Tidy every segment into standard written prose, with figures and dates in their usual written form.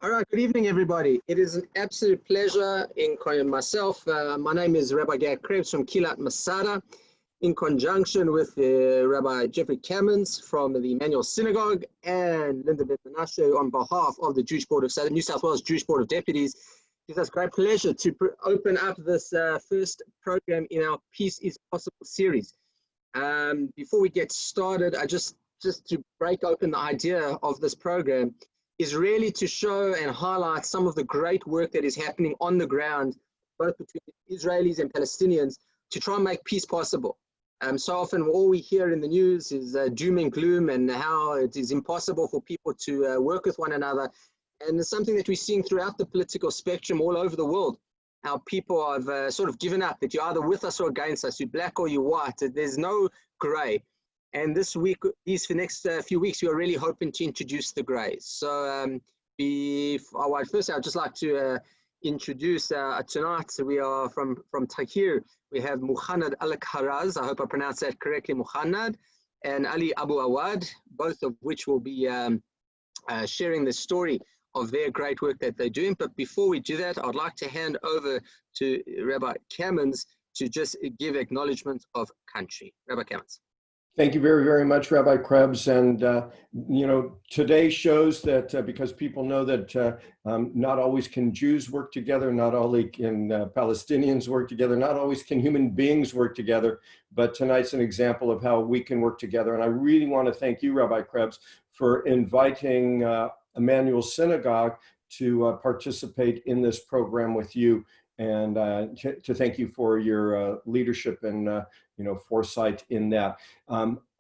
All right, good evening, everybody. It is an absolute pleasure in myself. My name is Rabbi Gad Krebs from Kilat Masada, in conjunction with Rabbi Jeffrey Kamens from the Emmanuel Synagogue and Linda Ben Menashe on behalf of the New South Wales Jewish Board of Deputies. It gives us great pleasure to open up this first program in our Peace is Possible series. Before we get started, I just to break open the idea of this program is really to show and highlight some of the great work that is happening on the ground, both between Israelis and Palestinians, to try and make peace possible. So often all we hear in the news is doom and gloom and how it is impossible for people to work with one another. And it's something that we're seeing throughout the political spectrum all over the world. How people have sort of given up, that you're either with us or against us, you're black or you're white, there's no gray. And this week, for next few weeks, we are really hoping to introduce the grays. So first, I'd just like to introduce tonight. So we are from Taghyeer. We have Muhanad Alkharaz, I hope I pronounced that correctly, Muhanad, and Ali Abu Awwad, both of which will be sharing the story of their great work that they're doing. But before we do that, I'd like to hand over to Rabbi Kamens to just give acknowledgement of country. Rabbi Kamens. Thank you very, very much, Rabbi Krebs. And, today shows that because people know that not always can Jews work together, not always can Palestinians work together, not always can human beings work together, but tonight's an example of how we can work together. And I really want to thank you, Rabbi Krebs, for inviting Emmanuel Synagogue to participate in this program with you, and to thank you for your leadership and foresight in that.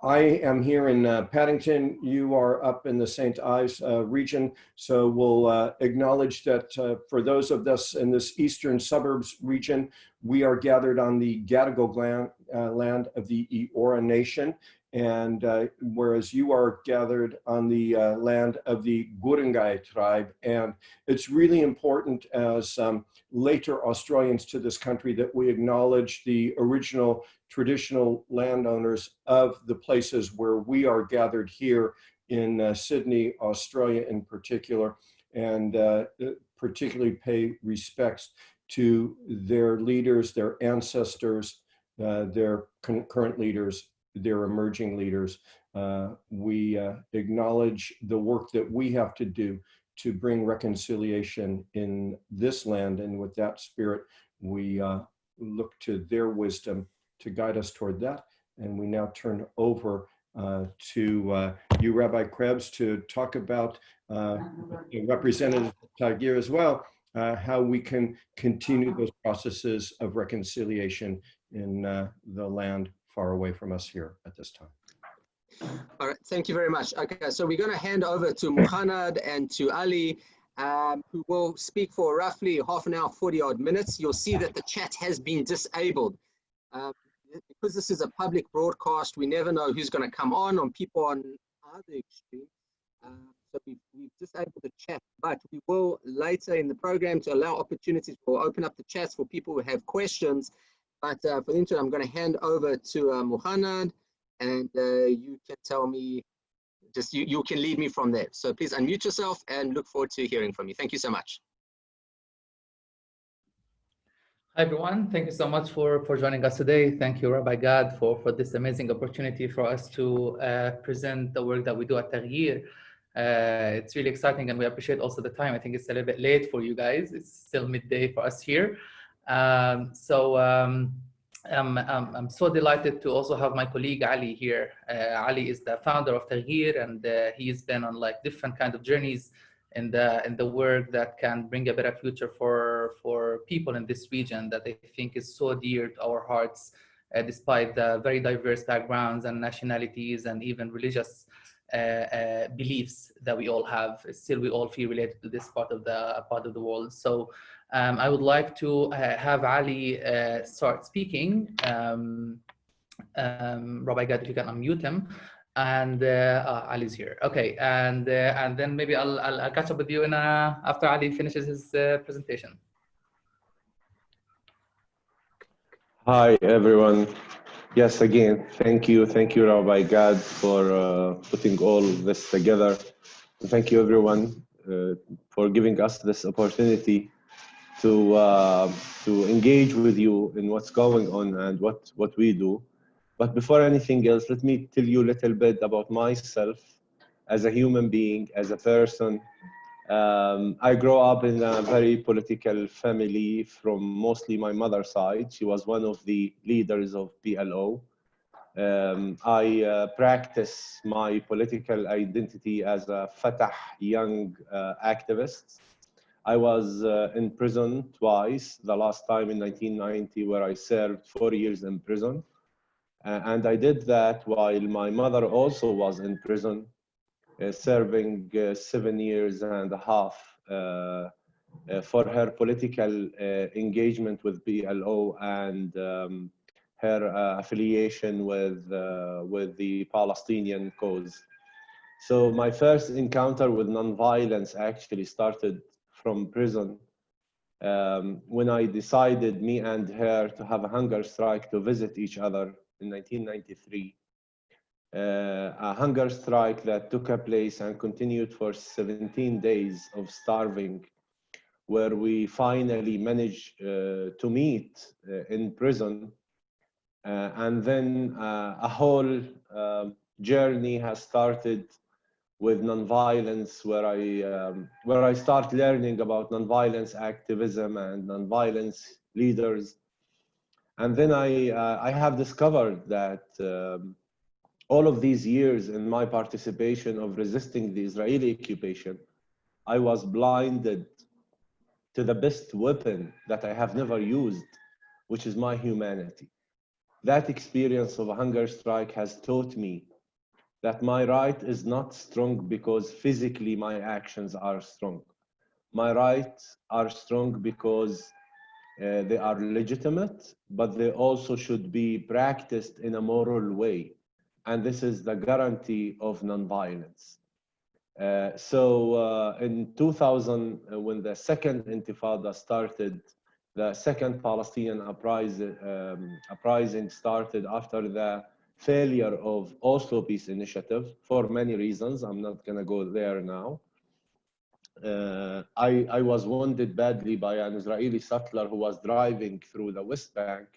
I am here in Paddington. You are up in the St. Ives region, so we'll acknowledge that for those of us in this eastern suburbs region, we are gathered on the Gadigal land of the Eora Nation, and whereas you are gathered on the land of the Gurungai tribe. And it's really important as later Australians to this country that we acknowledge the original traditional landowners of the places where we are gathered here in Sydney, Australia in particular, and particularly pay respects to their leaders, their ancestors, their current leaders, their emerging leaders. We acknowledge the work that we have to do to bring reconciliation in this land, and with that spirit, we look to their wisdom to guide us toward that. And we now turn over to you, Rabbi Krebs, to talk about Representative Taghyeer as well, how we can continue those processes of reconciliation in the land far away from us here at this time. All right, thank you very much. Okay, so we're going to hand over to Muhanad and to Ali, who will speak for roughly half an hour, 40 odd minutes. You'll see that the chat has been disabled. Because this is a public broadcast, we never know who's going to come on people on either extreme. So we've disabled the chat, but we will later in the program to allow opportunities for open up the chats for people who have questions. But for the interim, I'm going to hand over to Muhanad, and you can tell me, you can lead me from there. So please unmute yourself and look forward to hearing from you. Thank you so much. Hi, everyone. Thank you so much for joining us today. Thank you, Rabbi Gad, for this amazing opportunity for us to present the work that we do at Taghyeer. It's really exciting, and we appreciate also the time. I think it's a little bit late for you guys. It's still midday for us here. I'm so delighted to also have my colleague Ali here. Ali is the founder of Taghyeer, and he's been on like different kind of journeys in the work that can bring a better future for people in this region that I think is so dear to our hearts, despite the very diverse backgrounds and nationalities and even religious beliefs that we all have. Still, we all feel related to this part of the world. So I would like to have Ali start speaking. Rabbi Gad, if you can unmute him. And Ali's here. Okay, and then maybe I'll catch up with you after Ali finishes his presentation. Hi everyone. Yes, again, thank you, Rabbi Gad, for putting all this together. Thank you everyone for giving us this opportunity to engage with you in what's going on and what we do. But before anything else, let me tell you a little bit about myself as a human being, as a person. I grew up in a very political family from mostly my mother's side. She was one of the leaders of PLO. I practice my political identity as a Fatah young activist. I was in prison twice, the last time in 1990 where I served 4 years in prison. And I did that while my mother also was in prison, serving 7 years and a half for her political engagement with PLO and her affiliation with the Palestinian cause. So my first encounter with nonviolence actually started from prison when I decided, me and her, to have a hunger strike to visit each other in 1993. A hunger strike that took place and continued for 17 days of starving, where we finally managed to meet in prison. And then a whole journey has started with nonviolence, where I start learning about nonviolence activism and nonviolence leaders. And then I have discovered that all of these years in my participation of resisting the Israeli occupation, I was blinded to the best weapon that I have never used, which is my humanity. That experience of a hunger strike has taught me that my right is not strong because physically my actions are strong. My rights are strong because they are legitimate, but they also should be practiced in a moral way. And this is the guarantee of nonviolence. So in 2000, when the second Intifada started, the second Palestinian uprising started after the failure of Oslo Peace Initiative for many reasons. I'm not going to go there now. I was wounded badly by an Israeli settler who was driving through the West Bank.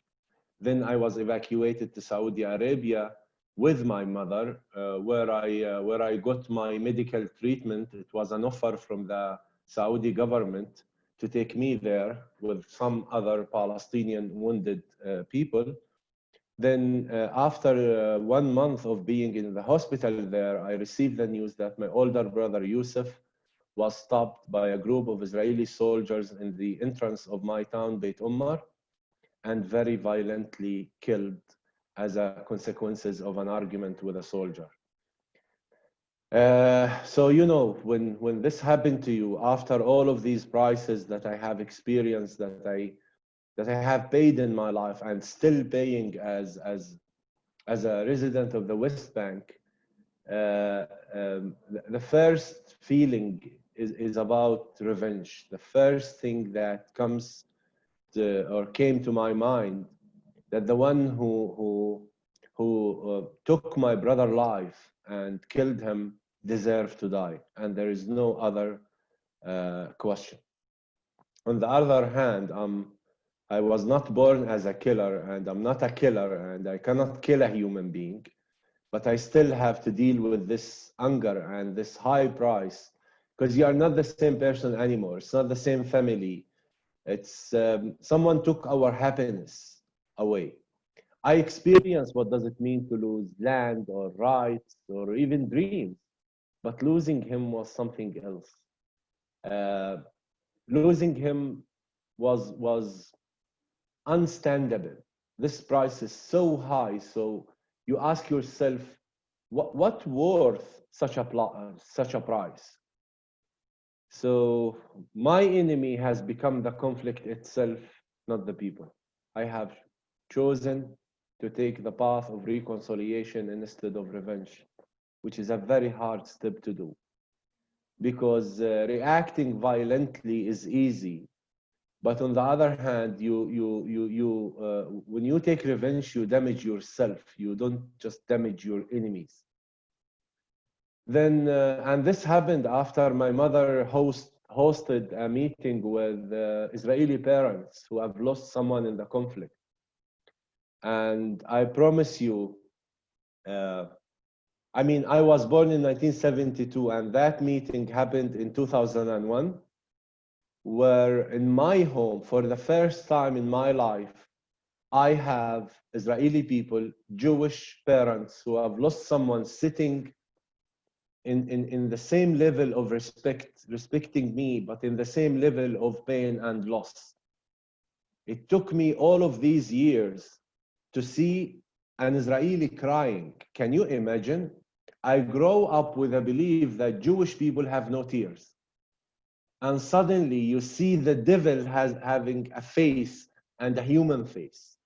Then I was evacuated to Saudi Arabia with my mother, where I got my medical treatment. It was an offer from the Saudi government to take me there with some other Palestinian wounded people. Then after 1 month of being in the hospital there, I received the news that my older brother Yusuf was stopped by a group of Israeli soldiers in the entrance of my town, Beit Ummar, and very violently killed as a consequences of an argument with a soldier. So, you know, when this happened to you, after all of these prices that I have experienced, that I have paid in my life and still paying as a resident of the West Bank, the first feeling is about revenge. The first thing that comes or came to my mind, that the one who took my brother's life and killed him deserved to die, and there is no other question. On the other hand, I was not born as a killer, and I'm not a killer, and I cannot kill a human being, but I still have to deal with this anger and this high price, because you are not the same person anymore. It's not the same family. It's someone took our happiness away. I experienced what does it mean to lose land or rights or even dreams, but losing him was something else. Losing him was unstandable. This price is so high, so you ask yourself, what worth such a price? So my enemy has become the conflict itself, not the people. I have chosen to take the path of reconciliation instead of revenge, which is a very hard step to do. Because reacting violently is easy, but on the other hand, when you take revenge, you damage yourself. You don't just damage your enemies. Then, and this happened after my mother hosted a meeting with Israeli parents who have lost someone in the conflict. And I promise you, I mean, I was born in 1972, and that meeting happened in 2001, where in my home, for the first time in my life, I have Israeli people, Jewish parents who have lost someone sitting in the same level of respecting me, but in the same level of pain and loss. It took me all of these years to see an Israeli crying. Can you imagine? I grow up with a belief that Jewish people have no tears. And suddenly you see the devil having a face and a human face.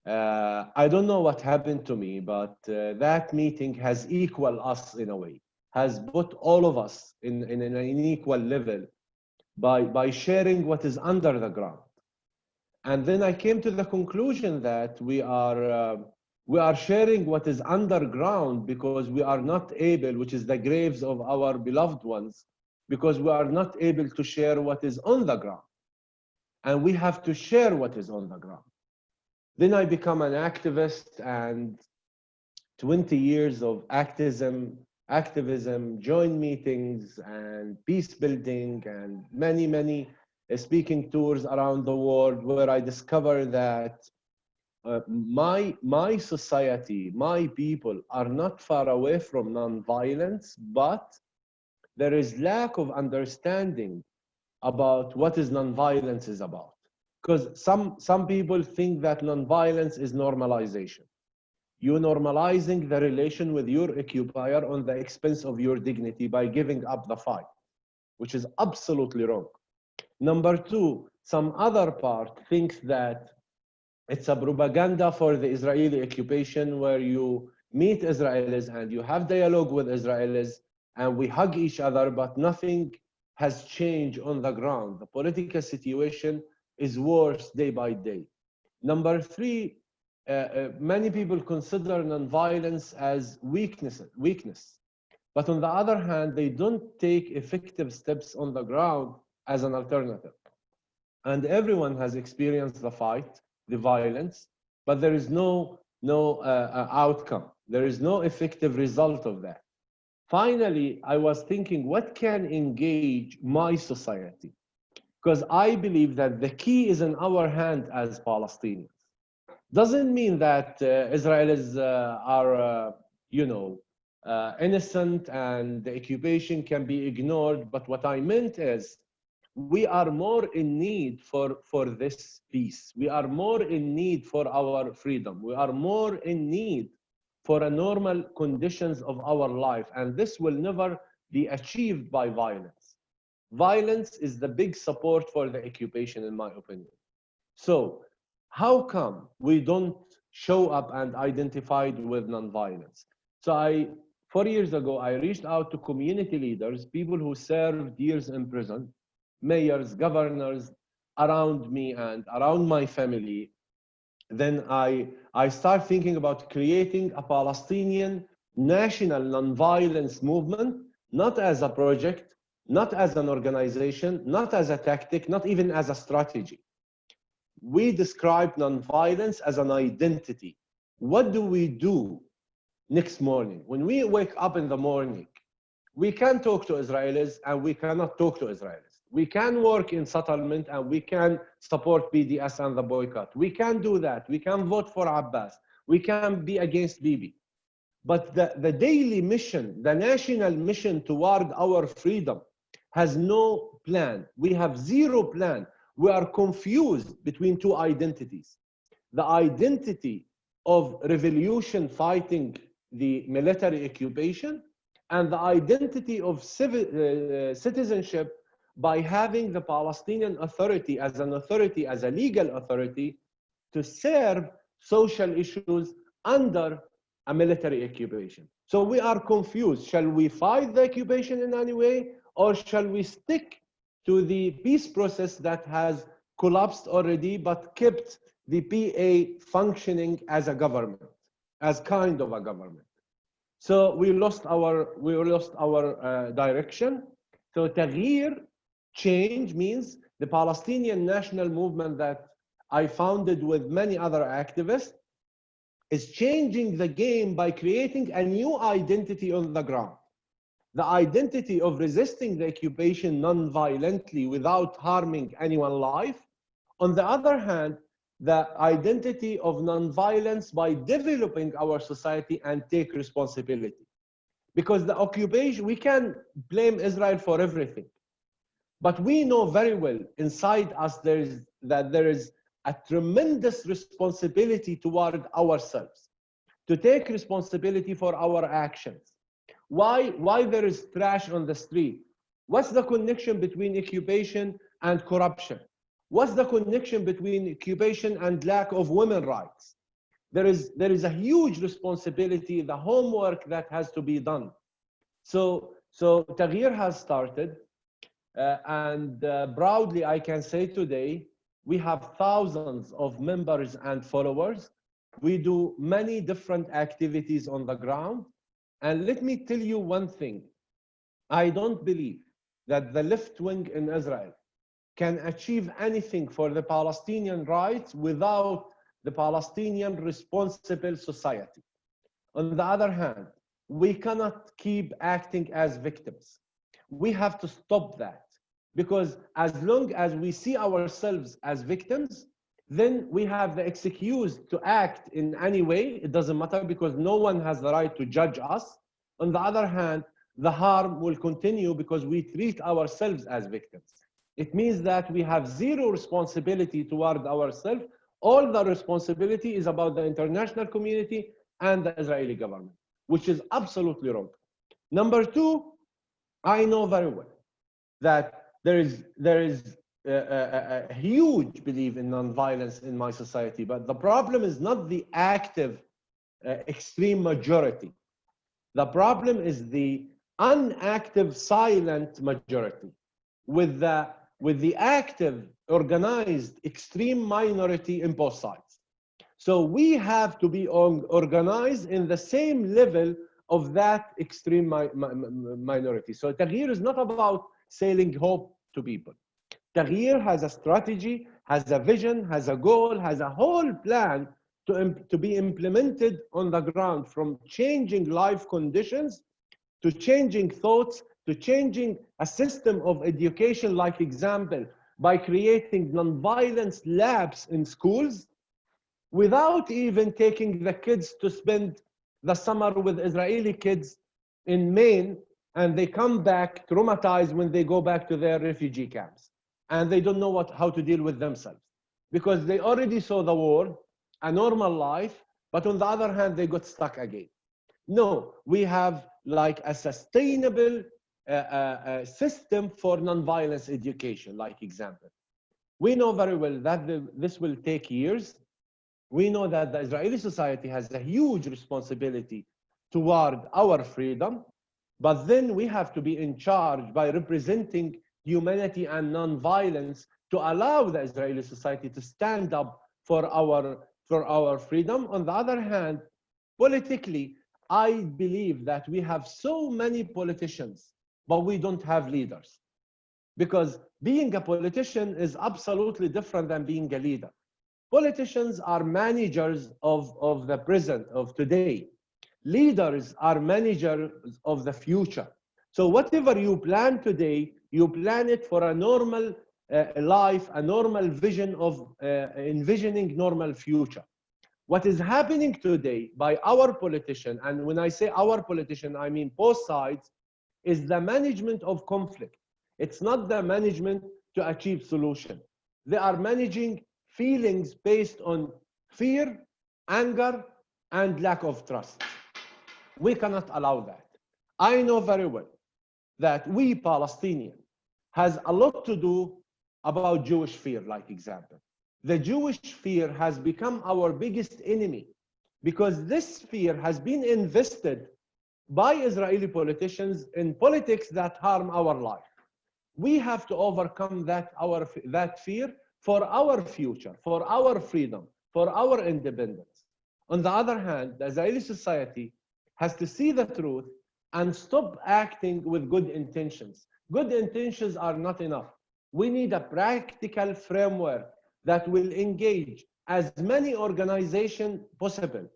I don't know what happened to me, but that meeting has equal us in a way, has put all of us in an equal level by sharing what is under the ground. And then I came to the conclusion that we are sharing what is underground because we are not able, which is the graves of our beloved ones, because we are not able to share what is on the ground. And we have to share what is on the ground. Then I become an activist, and 20 years of activism, joint meetings, and peace building, and many speaking tours around the world, where I discover that my society, my people are not far away from nonviolence, but there is lack of understanding about what is nonviolence is about. Because some people think that nonviolence is normalization. You're normalizing the relation with your occupier on the expense of your dignity by giving up the fight, which is absolutely wrong. Number two, some other part thinks that it's a propaganda for the Israeli occupation where you meet Israelis and you have dialogue with Israelis and we hug each other, but nothing has changed on the ground. The political situation is worse day by day. Number three, many people consider nonviolence as weakness. But on the other hand, they don't take effective steps on the ground as an alternative. And everyone has experienced the fight, the violence, but there is no outcome. There is no effective result of that. Finally, I was thinking, what can engage my society? Because I believe that the key is in our hand as Palestinians. Doesn't mean that Israelis are, innocent and the occupation can be ignored. But what I meant is we are more in need for this peace. We are more in need for our freedom. We are more in need for a normal conditions of our life. And this will never be achieved by violence. Violence is the big support for the occupation, in my opinion. So how come we don't show up and identified with nonviolence? So 4 years ago, I reached out to community leaders, people who served years in prison, mayors, governors around me and around my family. Then I start thinking about creating a Palestinian national nonviolence movement, not as a project, not as an organization, not as a tactic, not even as a strategy. We describe nonviolence as an identity. What do we do next morning? When we wake up in the morning, we can talk to Israelis and we cannot talk to Israelis. We can work in settlement and we can support BDS and the boycott. We can do that. We can vote for Abbas. We can be against Bibi. But the daily mission, the national mission toward our freedom has no plan. We have zero plan. We are confused between two identities. The identity of revolution fighting the military occupation and the identity of citizenship by having the Palestinian Authority as a legal authority to serve social issues under a military occupation. So we are confused. Shall we fight the occupation in any way, or shall we stick to the peace process that has collapsed already but kept the PA functioning as a government, as kind of a government? So we lost our direction. So Taghyeer Change means the Palestinian national movement that I founded with many other activists is changing the game by creating a new identity on the ground. The identity of resisting the occupation non-violently without harming anyone's life. On the other hand, the identity of non-violence by developing our society and take responsibility. Because the occupation, we can blame Israel for everything. But we know very well inside us there is a tremendous responsibility toward ourselves to take responsibility for our actions. Why there is trash on the street? What's the connection between occupation and corruption? What's the connection between occupation and lack of women's rights? There is a huge responsibility, the homework that has to be done. So Taghyeer has started, and proudly I can say today, we have thousands of members and followers. We do many different activities on the ground. And let me tell you one thing. I don't believe that the left wing in Israel can achieve anything for the Palestinian rights without the Palestinian responsible society. On the other hand, we cannot keep acting as victims. We have to stop that, because as long as we see ourselves as victims, then we have the excuse to act in any way. It doesn't matter, because no one has the right to judge us. On the other hand, the harm will continue because we treat ourselves as victims. It means that we have zero responsibility toward ourselves. All the responsibility is about the international community and the Israeli government, which is absolutely wrong. Number two, I know very well that there is a huge belief in nonviolence in my society, but the problem is not the active extreme majority. The problem is the unactive silent majority with the active organized extreme minority in both sides. So we have to be organized in the same level of that extreme minority. So Taghyeer is not about selling hope to people. Taghyeer has a strategy, has a vision, has a goal, has a whole plan to be implemented on the ground, from changing life conditions to changing thoughts to changing a system of education, like example, by creating non-violence labs in schools without even taking the kids to spend the summer with Israeli kids in Maine, and they come back traumatized when they go back to their refugee camps. And they don't know how to deal with themselves, because they already saw the war, a normal life, but on the other hand, they got stuck again. No, we have like a sustainable system for non-violence education, like example. We know very well that this will take years. We know that the Israeli society has a huge responsibility toward our freedom, but then we have to be in charge by representing humanity and non-violence to allow the Israeli society to stand up for our freedom. On the other hand, politically, I believe that we have so many politicians, but we don't have leaders. Because being a politician is absolutely different than being a leader. Politicians are managers of the present, of today. Leaders are managers of the future. So whatever you plan today, you plan it for a normal life, a normal vision of envisioning normal future. What is happening today by our politician, and when I say our politician, I mean both sides, is the management of conflict. It's not the management to achieve solution. They are managing feelings based on fear, anger, and lack of trust. We cannot allow that. I know very well that we Palestinians has a lot to do about Jewish fear, like example. The Jewish fear has become our biggest enemy, because this fear has been invested by Israeli politicians in politics that harm our life. We have to overcome that fear for our future, for our freedom, for our independence. On the other hand, the Israeli society has to see the truth and stop acting with good intentions. Good intentions are not enough. We need a practical framework that will engage as many organizations possible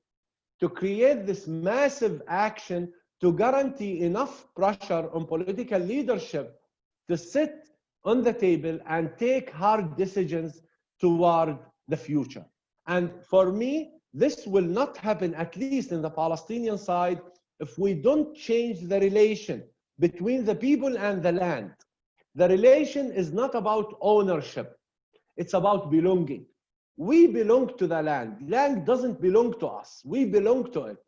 to create this massive action to guarantee enough pressure on political leadership to sit on the table and take hard decisions toward the future. And for me, this will not happen, at least in the Palestinian side, if we don't change the relation between the people and the land. The relation is not about ownership. It's about belonging. We belong to the land. Land doesn't belong to us. We belong to it.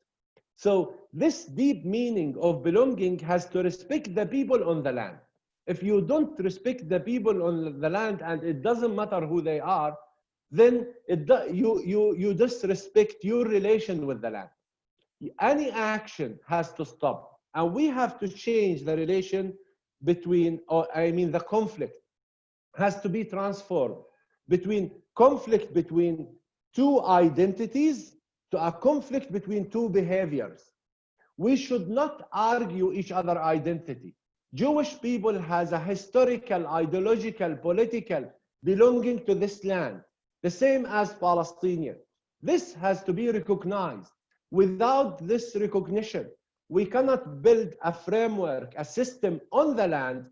So this deep meaning of belonging has to respect the people on the land. If you don't respect the people on the land, and it doesn't matter who they are, then you disrespect your relation with the land. Any action has to stop. And we have to change the relation between, or I mean the conflict has to be transformed between conflict between two identities to a conflict between two behaviors. We should not argue each other identity. Jewish people has a historical, ideological, political belonging to this land, the same as Palestinian. This has to be recognized. Without this recognition, we cannot build a framework, a system on the land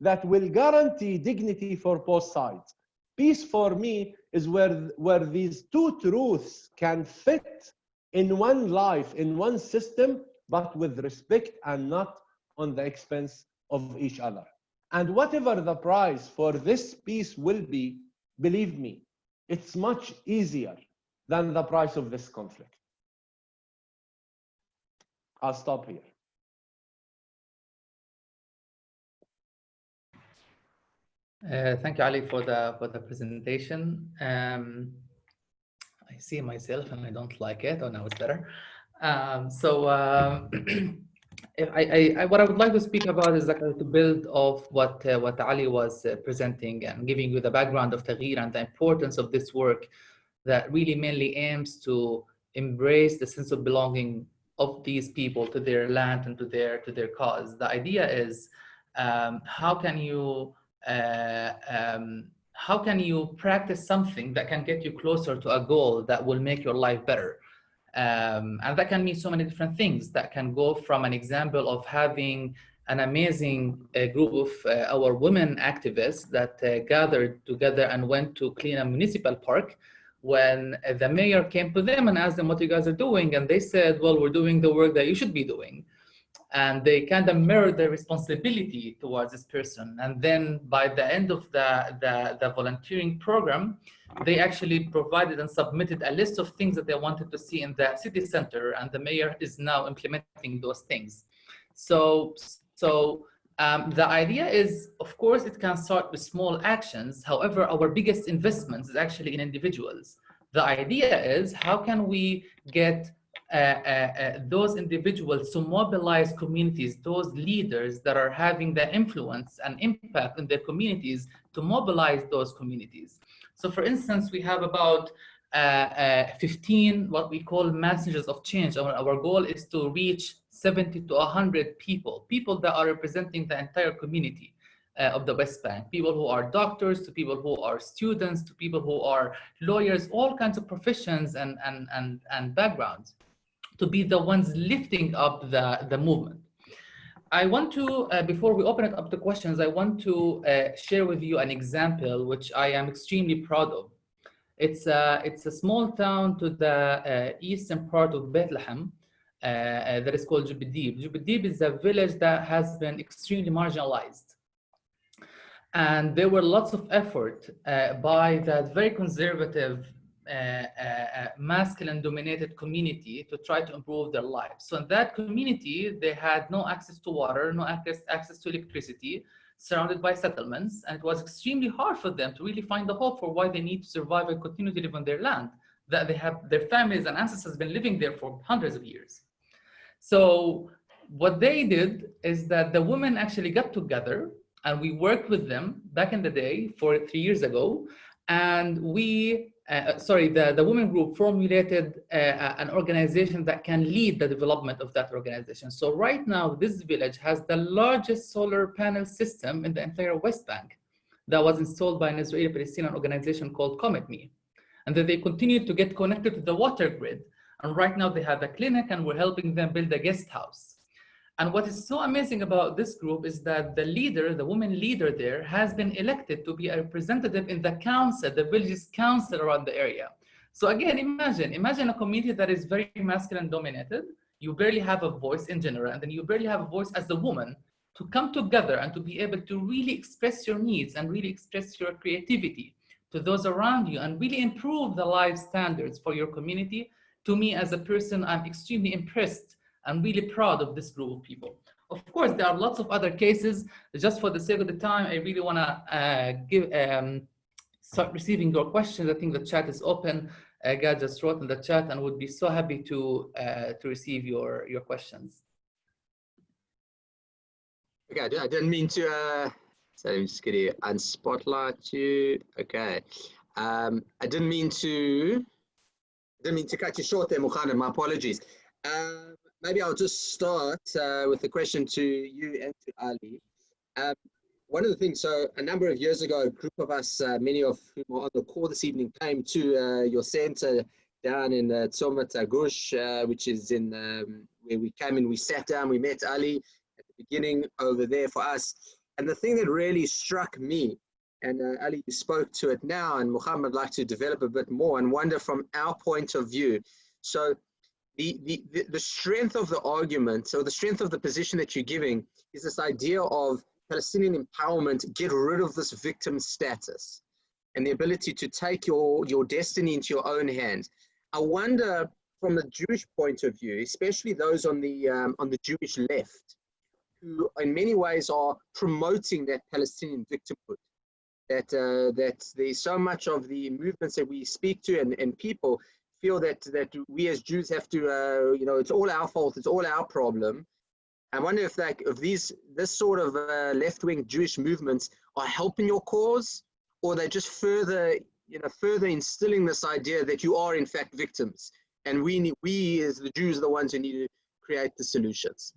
that will guarantee dignity for both sides. Peace for me is where these two truths can fit in one life, in one system, but with respect and not on the expense of each other. And whatever the price for this peace will be, believe me, it's much easier than the price of this conflict. I'll stop here. Thank you, Ali, for the presentation. I see myself and I don't like it. Oh, now it's better. What I would like to speak about is to build off what Ali was presenting and giving you the background of Taghyeer and the importance of this work that really mainly aims to embrace the sense of belonging of these people to their land and to their cause. The idea is how can you practice something that can get you closer to a goal that will make your life better? And that can mean so many different things. That can go from an example of having an amazing group of our women activists that gathered together and went to clean a municipal park when the mayor came to them and asked them what you guys are doing. And they said, well, we're doing the work that you should be doing. And they kind of mirrored their responsibility towards this person. And then by the end of the volunteering program, they actually provided and submitted a list of things that they wanted to see in the city center, and the mayor is now implementing those things. So the idea is, of course, it can start with small actions. However, our biggest investment is actually in individuals. The idea is, how can we get those individuals to mobilize communities, those leaders that are having the influence and impact in their communities, to mobilize those communities. So for instance, we have about 15 what we call messengers of change. Our goal is to reach 70 to 100 people that are representing the entire community of the West Bank, people who are doctors, to people who are students, to people who are lawyers, all kinds of professions and backgrounds, to be the ones lifting up the movement. I want to, before we open it up to questions, I want to share with you an example which I am extremely proud of. It's a small town to the eastern part of Bethlehem that is called Jubedib. Jubedib is a village that has been extremely marginalized. And there were lots of effort by that very conservative masculine-dominated community to try to improve their lives. So in that community, they had no access to water, no access to electricity, surrounded by settlements, and it was extremely hard for them to really find the hope for why they need to survive and continue to live on their land, that they have their families and ancestors been living there for hundreds of years. So what they did is that the women actually got together, and we worked with them back in the day, 3 years ago, and we the women group formulated an organization that can lead the development of that organization. So right now, this village has the largest solar panel system in the entire West Bank. that was installed by an Israeli-Palestinian organization called Comet Me. And then they continued to get connected to the water grid. And right now they have a clinic and we're helping them build a guest house. And what is so amazing about this group is that the leader, the woman leader there, has been elected to be a representative in the council, the village's council around the area. So again, imagine a community that is very masculine dominated. You barely have a voice in general, and then you barely have a voice as a woman to come together and to be able to really express your needs and really express your creativity to those around you and really improve the life standards for your community. To me, as a person, I'm extremely impressed. I'm really proud of this group of people. Of course, there are lots of other cases. Just for the sake of the time, I really want to start receiving your questions. I think the chat is open. Guy just wrote in the chat and would be so happy to receive your questions. Okay, I didn't mean to. So I'm just going to unspotlight you. Okay, I didn't mean to cut you short there, Muhanad. My apologies. Maybe I'll just start with a question to you and to Ali. One of the things, so a number of years ago, a group of us, many of whom are on the call this evening, came to your center down in Tzomat Gush, which is in where we came and we sat down, we met Ali at the beginning over there for us. And the thing that really struck me, and Ali, you spoke to it now, and Muhammad would like to develop a bit more and wonder from our point of view. So the strength of the argument, so the strength of the position that you're giving is this idea of Palestinian empowerment, get rid of this victim status and the ability to take your destiny into your own hands. I wonder from the Jewish point of view, especially those on the Jewish left, who in many ways are promoting that Palestinian victimhood, that there's so much of the movements that we speak to and people feel that we as Jews have to, it's all our fault, it's all our problem. I wonder if this sort of left-wing Jewish movements are helping your cause, or they're just further instilling this idea that you are in fact victims, and we as the Jews are the ones who need to create the solutions.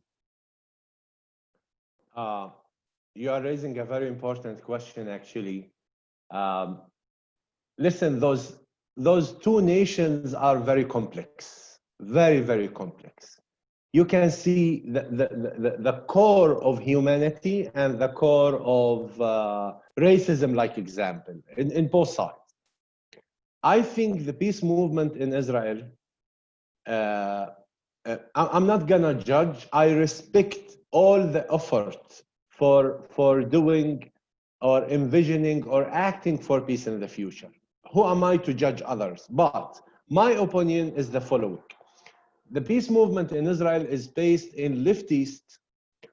You are raising a very important question, actually. Listen, those two nations are very complex, very, very complex. You can see the core of humanity and the core of racism, like example, in both sides. I think the peace movement in Israel, I'm not gonna judge. I respect all the effort for doing or envisioning or acting for peace in the future. Who am I to judge others? But my opinion is the following. The peace movement in Israel is based in leftist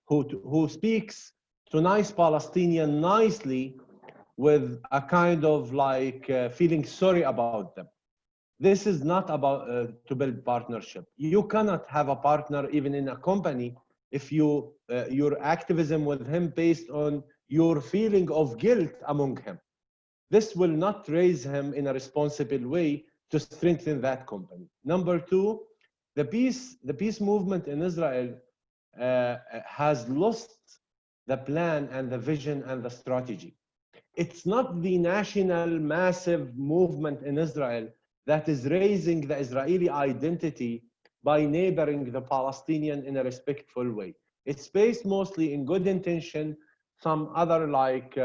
who speaks to nice Palestinian nicely with a kind of like feeling sorry about them. This is not about to build partnership. You cannot have a partner even in a company if your activism with him based on your feeling of guilt among him. This will not raise him in a responsible way to strengthen that company. Number two, the peace movement in Israel has lost the plan and the vision and the strategy. It's not the national massive movement in Israel that is raising the Israeli identity by neighboring the Palestinian in a respectful way. It's based mostly in good intention. Some other like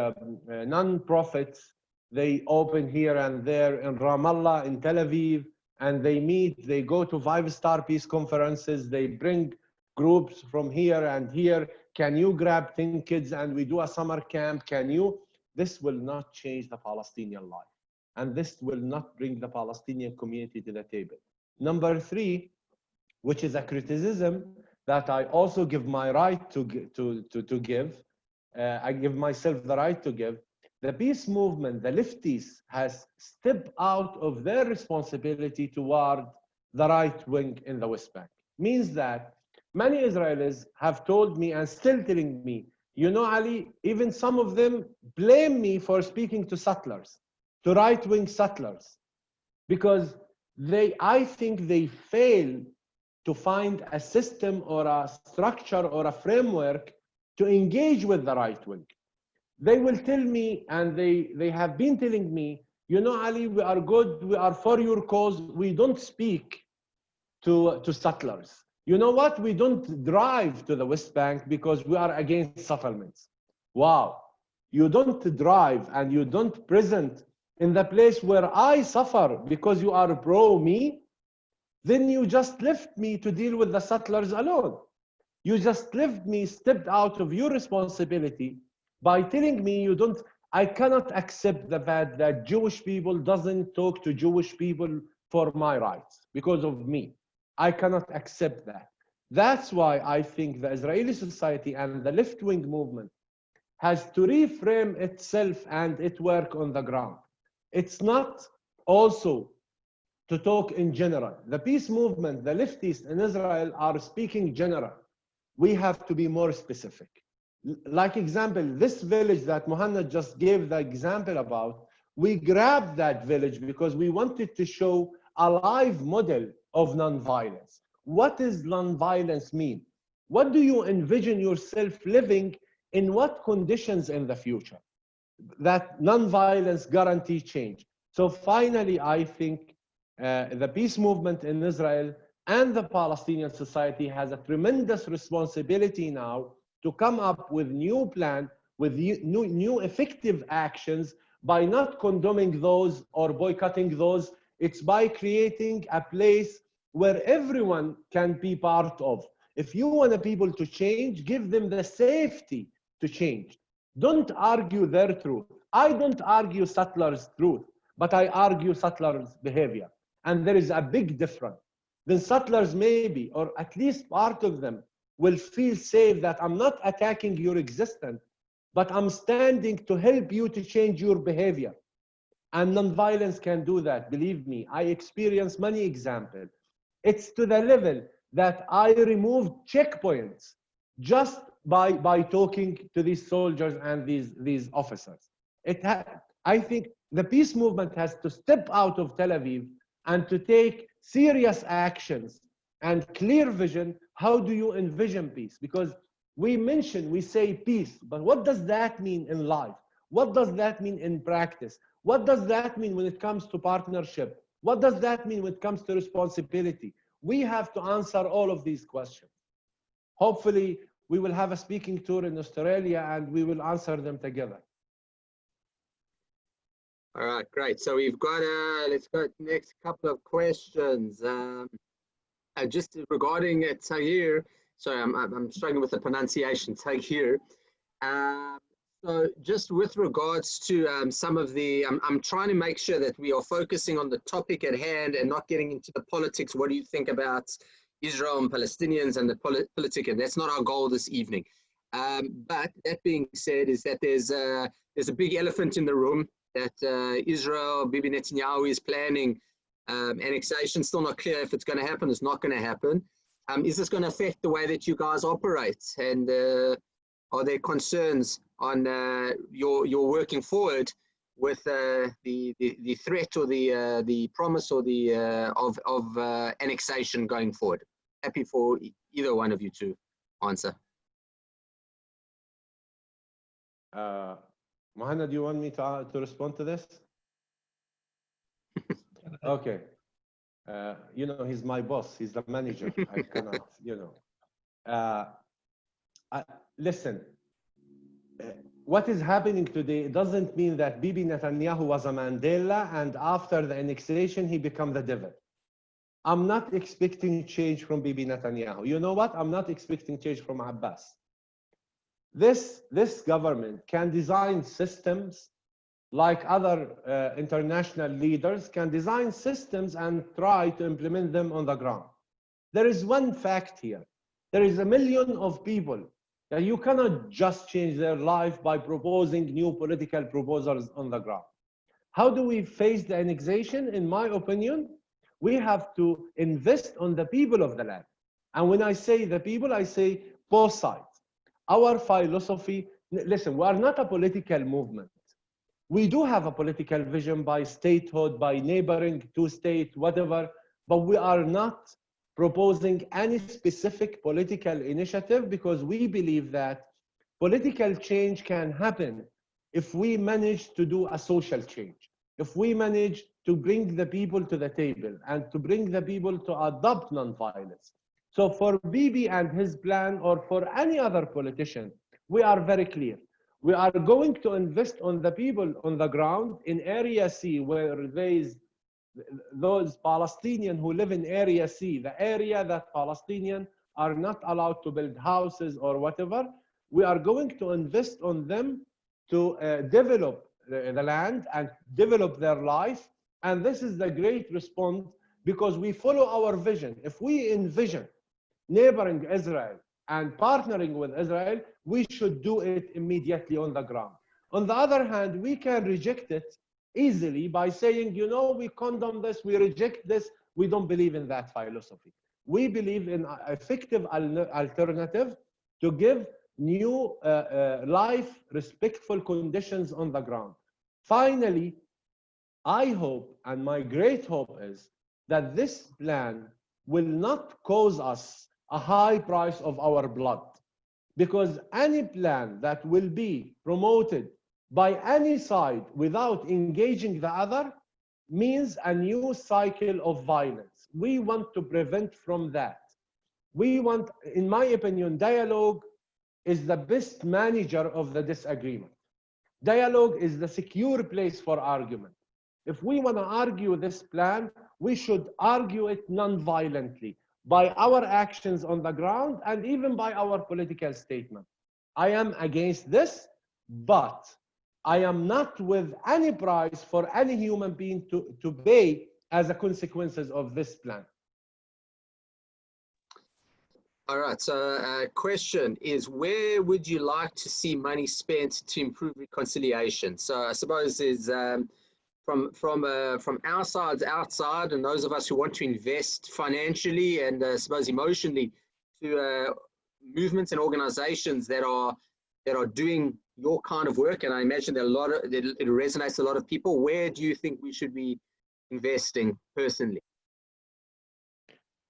non-profits, they open here and there in Ramallah, in Tel Aviv, and they meet, they go to 5-star peace conferences, they bring groups from here and here. Can you grab 10 kids and we do a summer camp? Can you? This will not change the Palestinian life. And this will not bring the Palestinian community to the table. Number three, which is a criticism that I also give my right to give, I give myself the right to give. The peace movement, the leftists, has stepped out of their responsibility toward the right wing in the West Bank. Means that many Israelis have told me and still telling me, you know, Ali, even some of them blame me for speaking to settlers, to right-wing settlers, because I think they fail to find a system or a structure or a framework to engage with the right wing. they will tell me, and they have been telling me, you know, Ali, we are good, we are for your cause, we don't speak to settlers. You know what? We don't drive to the West Bank because we are against settlements. Wow. You don't drive and you don't present in the place where I suffer because you are pro me, then you just left me to deal with the settlers alone. You just left me, stepped out of your responsibility by telling me you don't. I cannot accept the fact that Jewish people doesn't talk to Jewish people for my rights because of me. I cannot accept that. That's why I think the Israeli society and the left-wing movement has to reframe itself and it work on the ground. It's not also to talk in general. The peace movement, the leftists in Israel are speaking general. We have to be more specific. Like example, this village that Muhanad just gave the example about, we grabbed that village because we wanted to show a live model of nonviolence. What does nonviolence mean? What do you envision yourself living in what conditions in the future? That nonviolence guarantees change. So finally, I think the peace movement in Israel and the Palestinian society has a tremendous responsibility now to come up with new plan, with new effective actions by not condemning those or boycotting those. It's by creating a place where everyone can be part of. If you want the people to change, give them the safety to change. Don't argue their truth. I don't argue settlers' truth, but I argue settlers' behavior. And there is a big difference. Then settlers maybe, or at least part of them, will feel safe that I'm not attacking your existence, but I'm standing to help you to change your behavior. And nonviolence can do that. Believe me, I experienced many examples. It's to the level that I removed checkpoints just by talking to these soldiers and these officers. I think the peace movement has to step out of Tel Aviv and to take serious actions and clear vision. How do you envision peace? Because we say peace, but what does that mean in life? What does that mean in practice? What does that mean when it comes to partnership? What does that mean when it comes to responsibility? We have to answer all of these questions. Hopefully, we will have a speaking tour in Australia and we will answer them together. All right, great. So we've got, let's go to the next couple of questions. Just regarding Taghyeer, sorry, I'm struggling with the pronunciation, Taghyeer. So just with regards to some of the, I'm trying to make sure that we are focusing on the topic at hand and not getting into the politics. What do you think about Israel and Palestinians and the politics? And that's not our goal this evening. But that being said, is that there's a big elephant in the room that Israel, Bibi Netanyahu is planning annexation. Still not clear if it's going to happen, it's not going to happen. Is this going to affect the way that you guys operate? And are there concerns on your working forward with the threat or the promise or the of annexation going forward? Happy for either one of you to answer. Muhanad, do you want me to respond to this? Okay. You know, he's my boss. He's the manager. I cannot, you know. Listen, what is happening today doesn't mean that Bibi Netanyahu was a Mandela and after the annexation, he became the devil. I'm not expecting change from Bibi Netanyahu. You know what? I'm not expecting change from Abbas. This government can design systems like other international leaders can design systems and try to implement them on the ground. There is one fact here. There is 1 million of people that you cannot just change their life by proposing new political proposals on the ground. How do we face the annexation? In my opinion, we have to invest on the people of the land. And when I say the people, I say both sides. Our philosophy, listen, we are not a political movement. We do have a political vision by statehood, by neighboring to state, whatever, but we are not proposing any specific political initiative because we believe that political change can happen if we manage to do a social change, if we manage to bring the people to the table and to bring the people to adopt nonviolence. So for Bibi and his plan, or for any other politician, we are very clear. We are going to invest on the people on the ground in Area C, where there is those Palestinians who live in Area C, the area that Palestinians are not allowed to build houses or whatever. We are going to invest on them to develop the land and develop their life. And this is the great response, because we follow our vision. If we envision neighboring Israel and partnering with Israel, we should do it immediately on the ground. On the other hand, we can reject it easily by saying, you know, we condemn this, we reject this, we don't believe in that philosophy. We believe in an effective alternative to give new life, respectful conditions on the ground. Finally, I hope, and my great hope is, that this plan will not cause us a high price of our blood, because any plan that will be promoted by any side without engaging the other means a new cycle of violence. We want to prevent from that. We want, in my opinion, dialogue is the best manager of the disagreement. Dialogue is the secure place for argument. If we want to argue this plan, we should argue it non-violently by our actions on the ground and even by our political statement. I am against this, but I am not with any price for any human being to pay as a consequences of this plan. All right, so question is, where would you like to see money spent to improve reconciliation? So I suppose is from our sides outside, and those of us who want to invest financially and I suppose emotionally, to movements and organizations that are doing your kind of work, and I imagine that it resonates a lot of people. Where do you think we should be investing personally?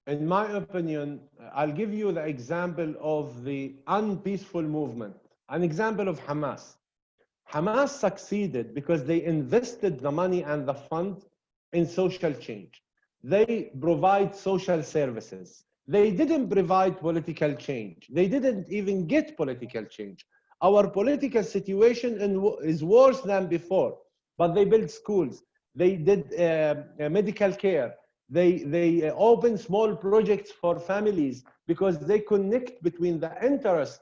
In my opinion, I'll give you the example of the unpeaceful movement, an example of Hamas. Hamas succeeded because they invested the money and the fund in social change. They provide social services. They didn't provide political change. They didn't even get political change. Our political situation is worse than before, but they built schools. They did medical care. They open small projects for families because they connect between the interest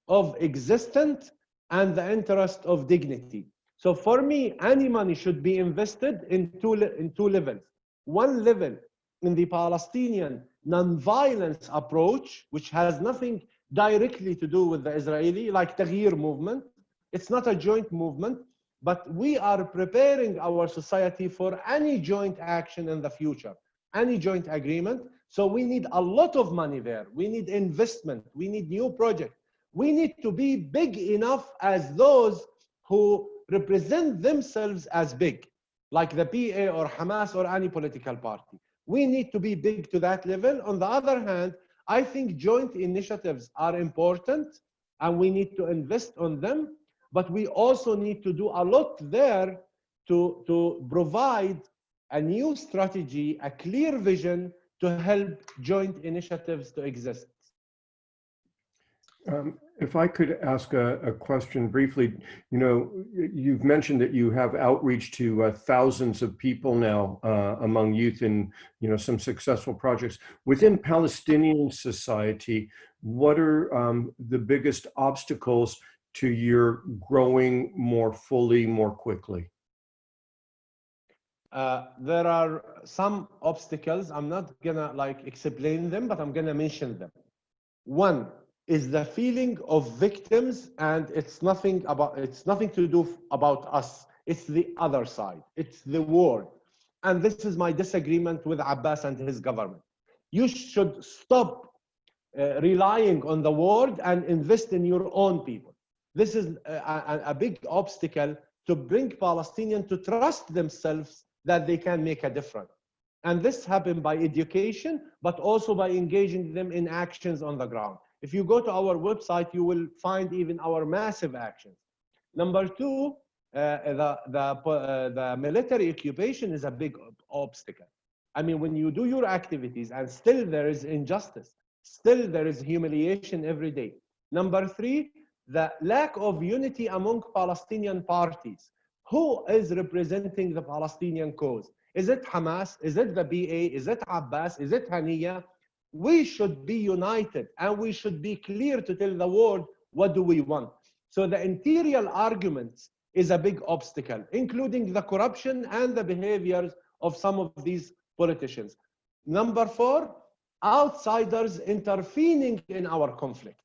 of existence and the interest of dignity. So for me, any money should be invested in two levels. One level in the Palestinian non-violence approach, which has nothing directly to do with the Israeli, like Taghyeer movement. It's not a joint movement, but we are preparing our society for any joint action in the future, any joint agreement. So we need a lot of money there. We need investment. We need new projects. We need to be big enough as those who represent themselves as big, like the PA or Hamas or any political party. We need to be big to that level. On the other hand, I think joint initiatives are important and we need to invest on them, but we also need to do a lot there to provide a new strategy, a clear vision to help joint initiatives to exist. If I could ask a question briefly, you know, you've mentioned that you have outreach to thousands of people now among youth in, you know, some successful projects. Within Palestinian society, what are the biggest obstacles to your growing more fully, more quickly? There are some obstacles. I'm not gonna explain them, but I'm gonna mention them. One is the feeling of victims, and it's nothing to do about us. It's the other side. It's the world. And this is my disagreement with Abbas and his government. You should stop relying on the world and invest in your own people. This is a big obstacle to bring Palestinians to trust themselves that they can make a difference. And this happened by education, but also by engaging them in actions on the ground. If you go to our website, you will find even our massive actions. Number two the military occupation is a big obstacle. I mean, when you do your activities and still there is injustice, still there is humiliation every day. Number three, the lack of unity among Palestinian parties. Who is representing the Palestinian cause? Is it Hamas? Is it the BA? Is it Abbas? Is it Haniya? We should be united and we should be clear to tell the world what do we want. So the interior arguments is a big obstacle, including the corruption and the behaviors of some of these politicians. Number four, outsiders intervening in our conflict.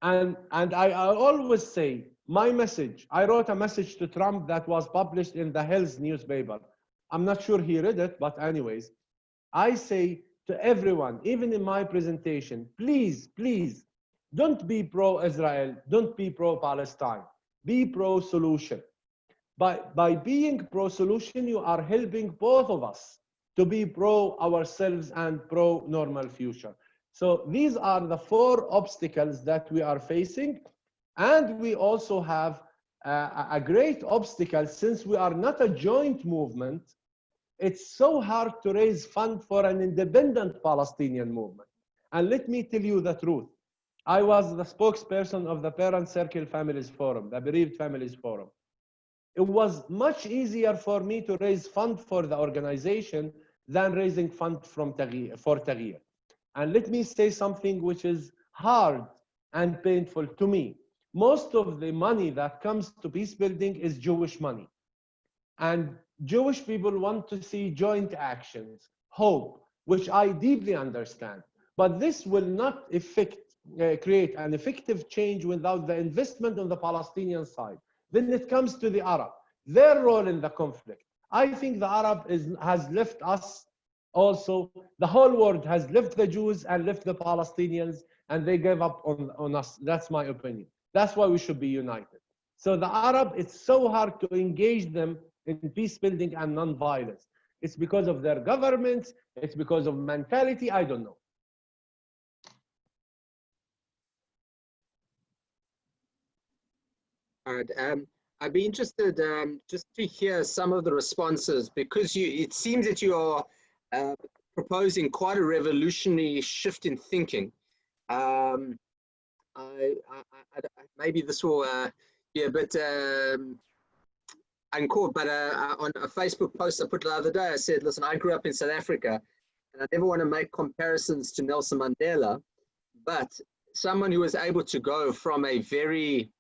And I always say, my message, I wrote a message to Trump that was published in the Hills newspaper. I'm not sure he read it, but anyways, I say to everyone, even in my presentation, please, please, don't be pro-Israel, don't be pro-Palestine, be pro-solution. By being pro-solution, you are helping both of us to be pro-ourselves and pro-normal future. So these are the four obstacles that we are facing. And we also have a great obstacle since we are not a joint movement. It's so hard to raise funds for an independent Palestinian movement. And let me tell you the truth. I was the spokesperson of the Parent Circle Families Forum, the Bereaved Families Forum. It was much easier for me to raise funds for the organization than raising funds for Taghyeer. And let me say something which is hard and painful to me. Most of the money that comes to peace building is Jewish money. And Jewish people want to see joint actions, hope, which I deeply understand. But this will not create an effective change without the investment on the Palestinian side. Then it comes to the Arab, their role in the conflict. I think the Arab has left us also. The whole world has left the Jews and left the Palestinians, and they gave up on us. That's my opinion. That's why we should be united. So the Arab, it's so hard to engage them in peace building and non-violence. It's because of their governments, it's because of mentality, I don't know. All right. I'd be interested just to hear some of the responses, because it seems that you are proposing quite a revolutionary shift in thinking. Maybe this will be a bit uncaught, but on a Facebook post I put the other day, I said, listen, I grew up in South Africa, and I never want to make comparisons to Nelson Mandela, but someone who was able to go from a very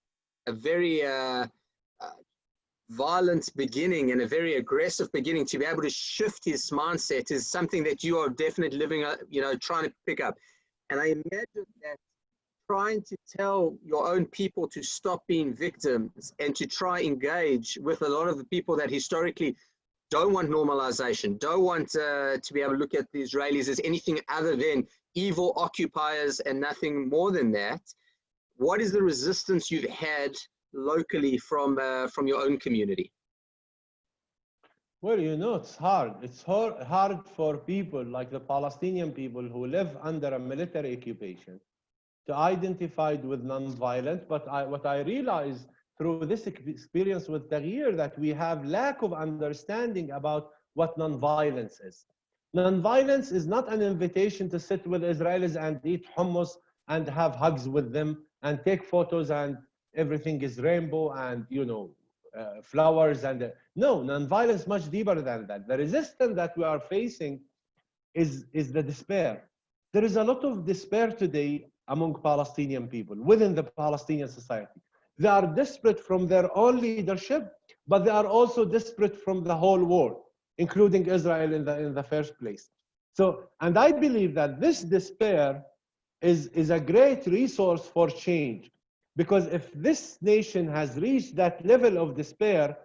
violent beginning and a very aggressive beginning to be able to shift his mindset is something that you are definitely living, trying to pick up. And I imagine that trying to tell your own people to stop being victims and to try engage with a lot of the people that historically don't want normalization, don't want to be able to look at the Israelis as anything other than evil occupiers and nothing more than that. What is the resistance you've had locally from your own community? Well, it's hard. It's hard for people like the Palestinian people who live under a military occupation to identify with non-violent. But what I realized through this experience with Taghyeer, that we have lack of understanding about what non-violence is. Non-violence is not an invitation to sit with Israelis and eat hummus and have hugs with them and take photos and everything is rainbow and flowers and no, non-violence much deeper than that. The resistance that we are facing is the despair. There is a lot of despair today among Palestinian people within the Palestinian society. They are desperate from their own leadership, but they are also desperate from the whole world, including Israel in the first place. So, and I believe that this despair is a great resource for change. Because if this nation has reached that level of despair,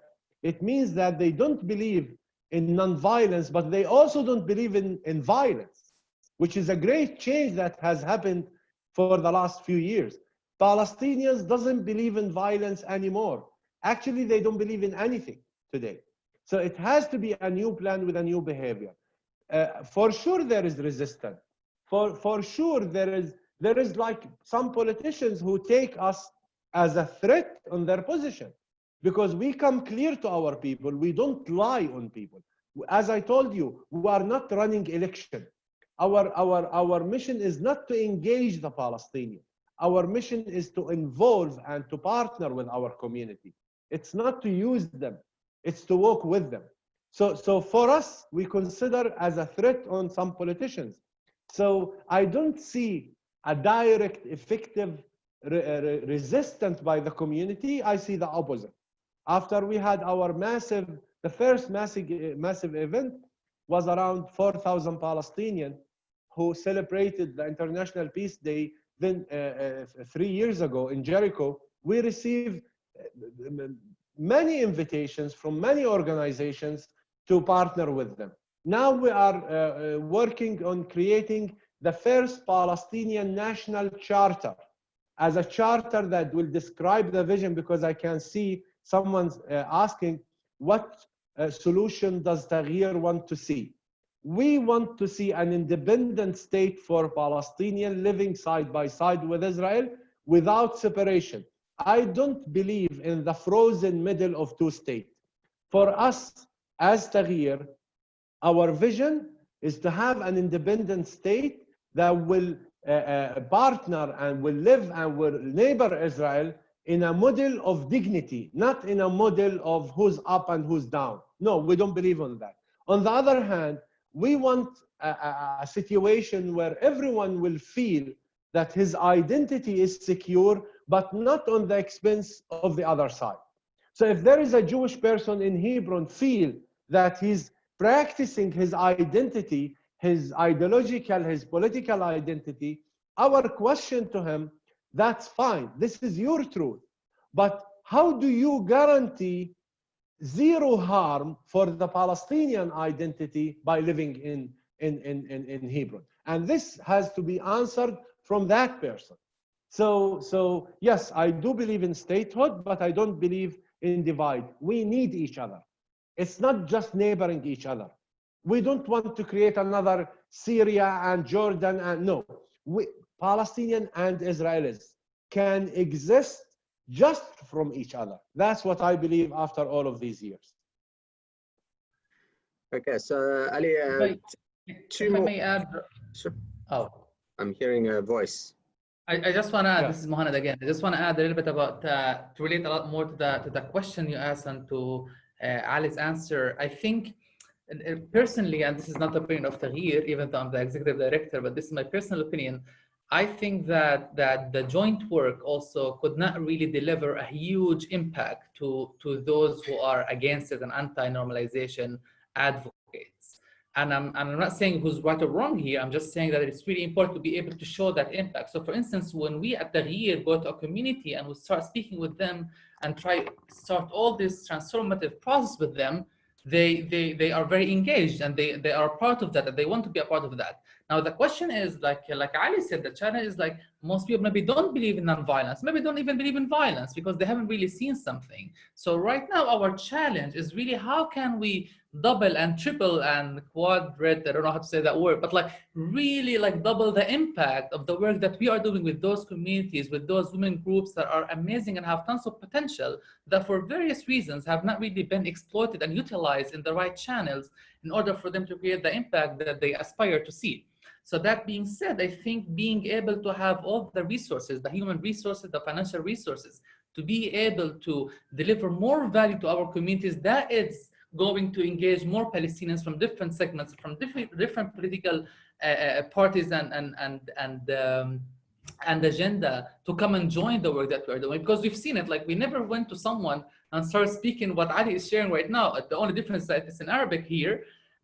it means that they don't believe in non-violence, but they also don't believe in violence, which is a great change that has happened for the last few years. Palestinians doesn't believe in violence anymore. Actually, they don't believe in anything today. So it has to be a new plan with a new behavior. For sure, there is resistance. For sure, there is like some politicians who take us as a threat on their position, because we come clear to our people. We don't lie on people. As I told you, we are not running election. Our mission is not to engage the Palestinians. Our mission is to involve and to partner with our community. It's not to use them, it's to work with them. So for us, we consider as a threat on some politicians. So I don't see a direct, effective resistance by the community. I see the opposite. After we had our the first massive event was around 4,000 Palestinians who celebrated the International Peace Day then 3 years ago in Jericho. We received many invitations from many organizations to partner with them. Now we are working on creating the first Palestinian national charter, as a charter that will describe the vision, because I can see someone's asking, what solution does Taghyeer want to see? We want to see an independent state for Palestinians living side by side with Israel without separation. I don't believe in the frozen middle of two states. For us, as Taghyeer, our vision is to have an independent state that will partner and will live and will neighbor Israel in a model of dignity, not in a model of who's up and who's down. No, we don't believe in that. On the other hand, we want a situation where everyone will feel that his identity is secure, but not on the expense of the other side. So if there is a Jewish person in Hebron feel that he's practicing his identity, his ideological, his political identity, our question to him, that's fine, this is your truth. But how do you guarantee zero harm for the Palestinian identity by living in Hebron? And this has to be answered from that person. So yes, I do believe in statehood, but I don't believe in divide. We need each other. It's not just neighboring each other. We don't want to create another Syria and Jordan, and no. Palestinian and Israelis can exist just from each other. That's what I believe after all of these years. Okay, so Ali, if I may add. Sure. Oh, I'm hearing a voice. I just want to add, Yeah. this is Muhanad again. I just want to add a little bit about, to relate a lot more to the question you asked and to Ali's answer. I think personally, and this is not the opinion of Taghyeer, even though I'm the executive director, but this is my personal opinion. I think that the joint work also could not really deliver a huge impact to those who are against it and anti-normalization advocates. And I'm not saying who's right or wrong here. I'm just saying that it's really important to be able to show that impact. So for instance, when we at Taghyeer go to a community and we start speaking with them and start all this transformative process with them, they are very engaged and they are part of that and they want to be a part of that. Now the question is, like Ali said, the challenge is like most people maybe don't believe in nonviolence, maybe don't even believe in violence because they haven't really seen something. So right now our challenge is really how can we double and triple and quadruple, I don't know how to say that word, but like really like double the impact of the work that we are doing with those communities, with those women groups that are amazing and have tons of potential that for various reasons have not really been exploited and utilized in the right channels in order for them to create the impact that they aspire to see. So that being said, I think being able to have all the resources, the human resources, the financial resources, to be able to deliver more value to our communities, that is going to engage more Palestinians from different segments, from different political parties and agenda to come and join the work that we're doing, because we've seen it. Like we never went to someone and started speaking what Ali is sharing right now. The only difference is that it's in Arabic here,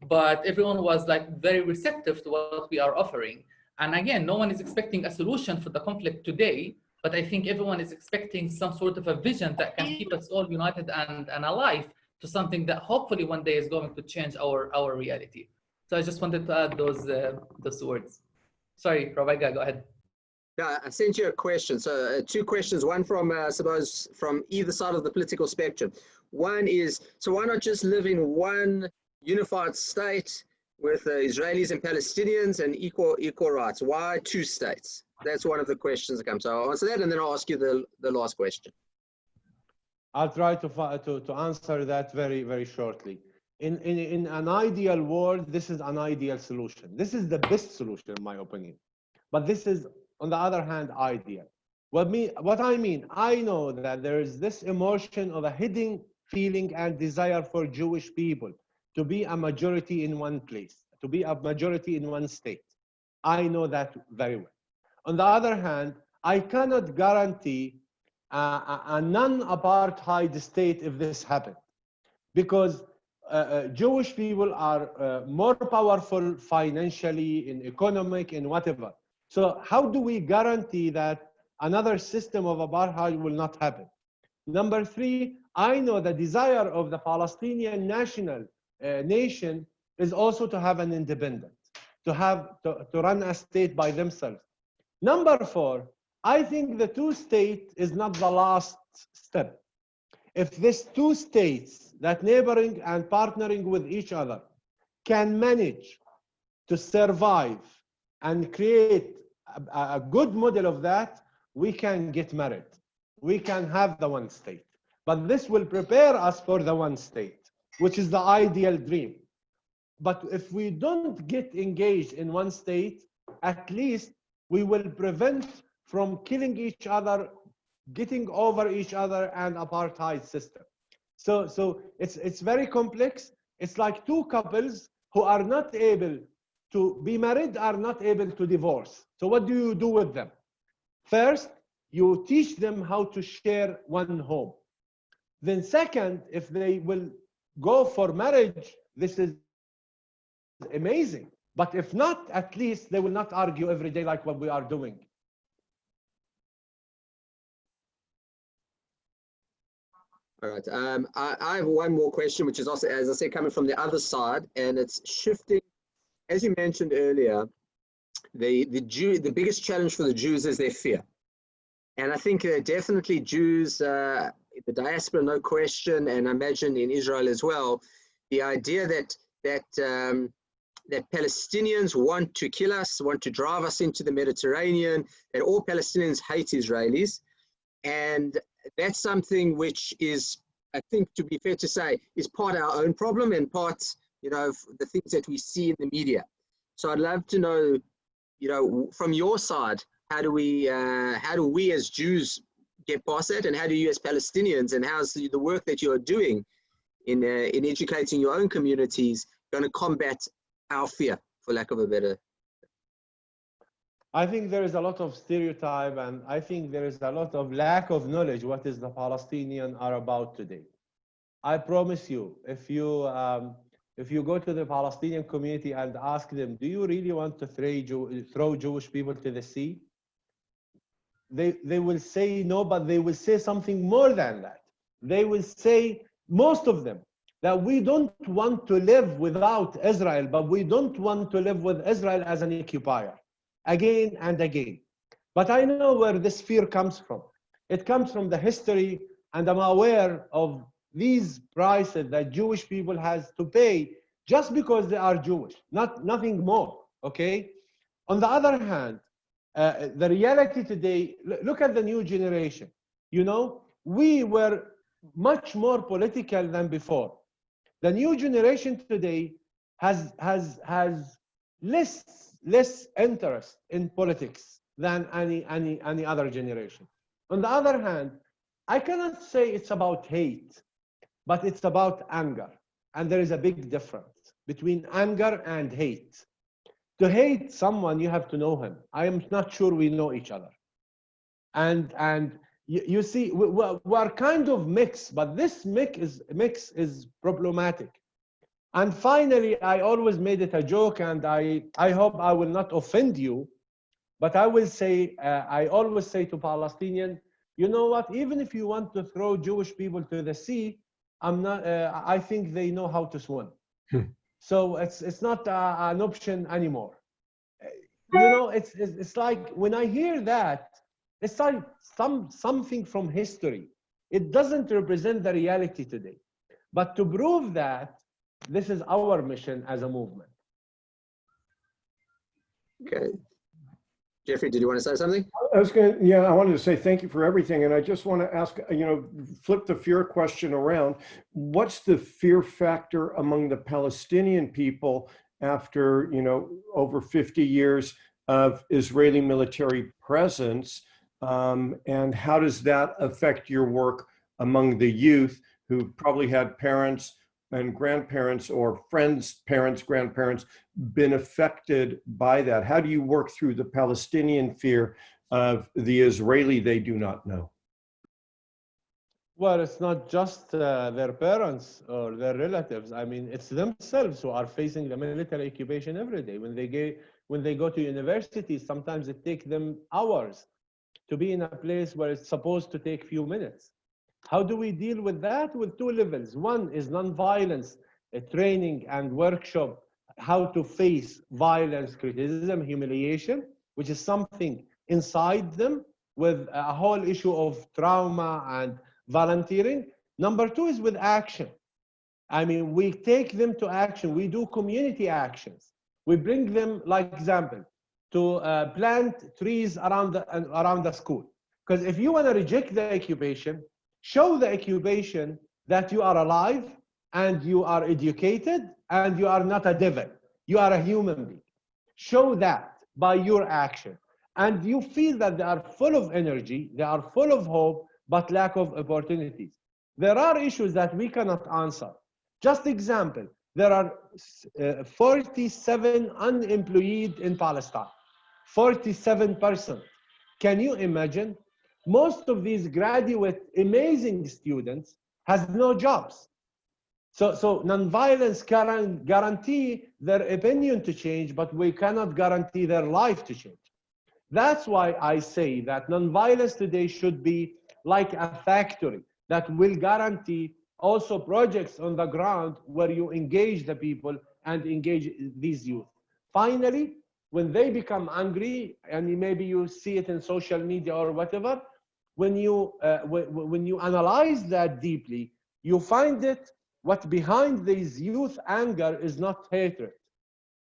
but everyone was like very receptive to what we are offering. And again, no one is expecting a solution for the conflict today, but I think everyone is expecting some sort of a vision that can keep us all united and alive to something that hopefully one day is going to change our reality. So I just wanted to add those words. Sorry, Rabbi, go ahead. Yeah, I sent you a question. So two questions, one from, suppose, from either side of the political spectrum. One is, so why not just live in one unified state with Israelis and Palestinians and equal rights? Why two states? That's one of the questions that comes. So I'll answer that and then I'll ask you the last question. I'll try to answer that very, very shortly. In an ideal world, this is an ideal solution. This is the best solution, in my opinion. But this is, on the other hand, ideal. What I mean, I know that there is this emotion of a hidden feeling and desire for Jewish people to be a majority in one place, to be a majority in one state. I know that very well. On the other hand, I cannot guarantee a non-apartheid state if this happened, because Jewish people are more powerful financially, in economic, in whatever. So how do we guarantee that another system of apartheid will not happen? Number three, I know the desire of the Palestinian national nation is also to have an independent, to run a state by themselves. Number four, I think the two-state is not the last step. If these two states that neighboring and partnering with each other can manage to survive and create a good model of that, we can get married. We can have the one state. But this will prepare us for the one state, which is the ideal dream. But if we don't get engaged in one state, at least we will prevent from killing each other, getting over each other, and apartheid system. So it's very complex. It's like two couples who are not able to be married, are not able to divorce. So what do you do with them? First, you teach them how to share one home. Then second, if they will go for marriage, this is amazing. But if not, at least they will not argue every day like what we are doing. All right. I have one more question, which is also, as I said, coming from the other side, and it's shifting. As you mentioned earlier, the biggest challenge for the Jews is their fear, and I think definitely Jews, the diaspora, no question, and I imagine in Israel as well, the idea that Palestinians want to kill us, want to drive us into the Mediterranean, that all Palestinians hate Israelis, and that's something which is, I think, to be fair to say, is part of our own problem and part, the things that we see in the media. So I'd love to know, from your side, how do we as Jews get past that, and how do you as Palestinians, and how's the work that you're doing in educating your own communities going to combat our fear, for lack of a better? I think there is a lot of stereotype, and I think there is a lot of lack of knowledge what is the Palestinian are about today. I promise you, if you go to the Palestinian community and ask them, do you really want to throw Jewish people to the sea? They will say no, but they will say something more than that. They will say, most of them, that we don't want to live without Israel, but we don't want to live with Israel as an occupier. Again and again. But I know where this fear comes from. It comes from the history, and I'm aware of these prices that Jewish people has to pay just because they are Jewish, nothing more, okay? On the other hand, the reality today, look at the new generation. We were much more political than before. The new generation today has less interest in politics than any other generation. On the other hand, I cannot say it's about hate, but it's about anger. And there is a big difference between anger and hate. To hate someone, you have to know him. I am not sure we know each other. And you see, we're kind of mixed, but this mix is problematic. And finally, I always made it a joke, and I hope I will not offend you, but I will say, I always say to Palestinians, you know what, even if you want to throw Jewish people to the sea, I think they know how to swim. So it's not an option anymore. It's like when I hear that, it's like something from history. It doesn't represent the reality today. But to prove that, this is our mission as a movement. Okay. Jeffrey, did you want to say something? I wanted to say thank you for everything. And I just want to ask, flip the fear question around. What's the fear factor among the Palestinian people after, over 50 years of Israeli military presence? And how does that affect your work among the youth who probably had parents and grandparents or friends, parents, grandparents been affected by that? How do you work through the Palestinian fear of the Israeli they do not know? Well, it's not just their parents or their relatives. I mean, it's themselves who are facing the military occupation every day. When they go to university, sometimes it takes them hours to be in a place where it's supposed to take few minutes. How do we deal with that? With two levels. One is nonviolence training and workshop, how to face violence, criticism, humiliation, which is something inside them, with a whole issue of trauma and volunteering. Number two is with action. I mean, we take them to action. We do community actions. We bring them, like example, to plant trees around the school. Because if you want to reject the occupation, show the occupation that you are alive and you are educated and you are not a devil. You are a human being. Show that by your action. And you feel that they are full of energy, they are full of hope, but lack of opportunities. There are issues that we cannot answer. Just example, there are 47 unemployed in Palestine, 47%. Can you imagine? Most of these graduate, amazing students has no jobs. So nonviolence can guarantee their opinion to change, but we cannot guarantee their life to change. That's why I say that nonviolence today should be like a factory that will guarantee also projects on the ground where you engage the people and engage these youth. Finally, when they become angry, and maybe you see it in social media or whatever, when you analyze that deeply, you find it what behind this youth anger is not hatred,